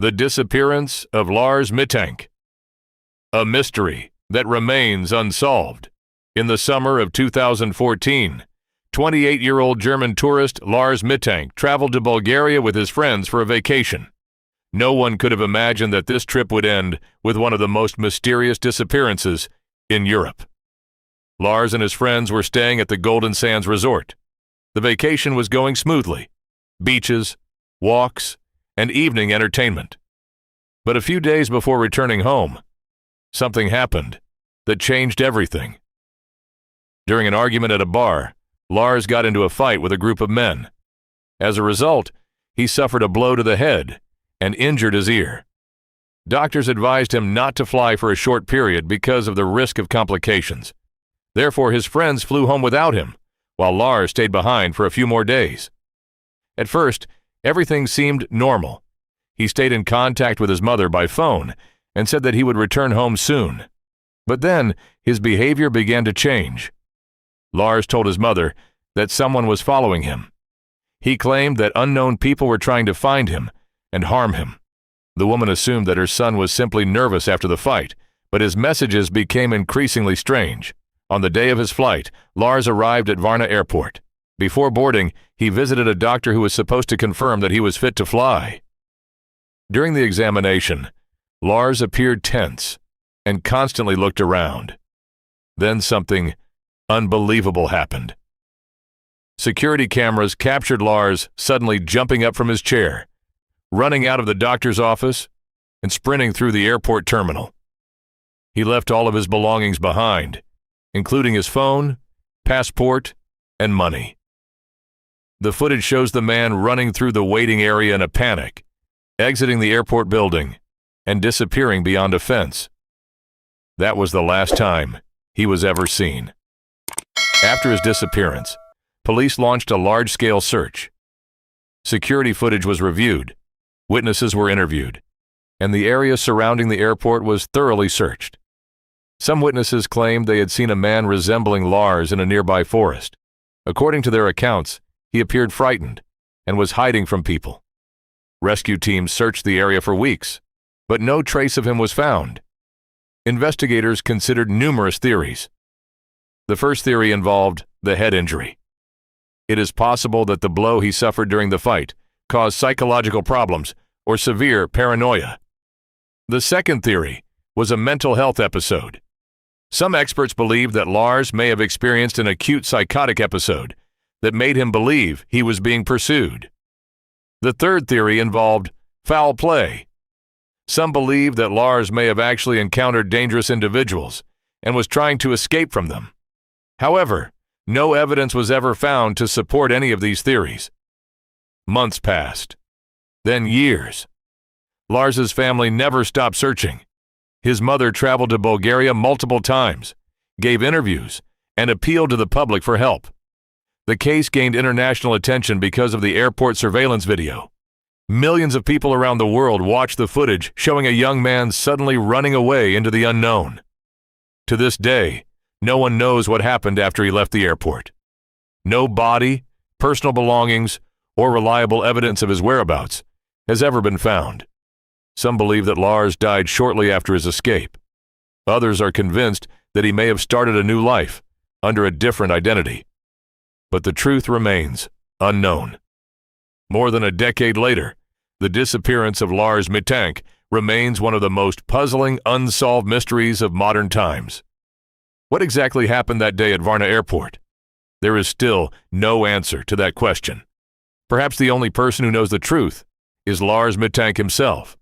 The disappearance of Lars Mittank. A mystery that remains unsolved. In the summer of 2014, 28-year-old German tourist Lars Mittank traveled to Bulgaria with his friends for a vacation. No one could have imagined that this trip would end with one of the most mysterious disappearances in Europe. Lars and his friends were staying at the Golden Sands Resort. The vacation was going smoothly. Beaches, walks, and evening entertainment. But a few days before returning home, something happened that changed everything. During an argument at a bar, Lars got into a fight with a group of men. As a result, he suffered a blow to the head and injured his ear. Doctors advised him not to fly for a short period because of the risk of complications. Therefore, his friends flew home without him, while Lars stayed behind for a few more days. At first, everything seemed normal. He stayed in contact with his mother by phone and said that he would return home soon. But then, his behavior began to change. Lars told his mother that someone was following him. He claimed that unknown people were trying to find him and harm him. The woman assumed that her son was simply nervous after the fight, but his messages became increasingly strange. On the day of his flight, Lars arrived at Varna Airport. Before boarding, he visited a doctor who was supposed to confirm that he was fit to fly. During the examination, Lars appeared tense and constantly looked around. Then something unbelievable happened. Security cameras captured Lars suddenly jumping up from his chair, running out of the doctor's office, and sprinting through the airport terminal. He left all of his belongings behind, including his phone, passport, and money. The footage shows the man running through the waiting area in a panic, exiting the airport building, and disappearing beyond a fence. That was the last time he was ever seen. After his disappearance, police launched a large-scale search. Security footage was reviewed, witnesses were interviewed, and the area surrounding the airport was thoroughly searched. Some witnesses claimed they had seen a man resembling Lars in a nearby forest. According to their accounts, he appeared frightened and was hiding from people. Rescue teams searched the area for weeks, but no trace of him was found. Investigators considered numerous theories. The first theory involved the head injury. It is possible that the blow he suffered during the fight caused psychological problems or severe paranoia. The second theory was a mental health episode. Some experts believe that Lars may have experienced an acute psychotic episode that made him believe he was being pursued. The third theory involved foul play. Some believe that Lars may have actually encountered dangerous individuals and was trying to escape from them. However, no evidence was ever found to support any of these theories. Months passed, then years. Lars's family never stopped searching. His mother traveled to Bulgaria multiple times, gave interviews, and appealed to the public for help. The case gained international attention because of the airport surveillance video. Millions of people around the world watched the footage showing a young man suddenly running away into the unknown. To this day, no one knows what happened after he left the airport. No body, personal belongings, or reliable evidence of his whereabouts has ever been found. Some believe that Lars died shortly after his escape. Others are convinced that he may have started a new life under a different identity. But the truth remains unknown. More than a decade later, the disappearance of Lars Mittank remains one of the most puzzling, unsolved mysteries of modern times. What exactly happened that day at Varna Airport? There is still no answer to that question. Perhaps the only person who knows the truth is Lars Mittank himself.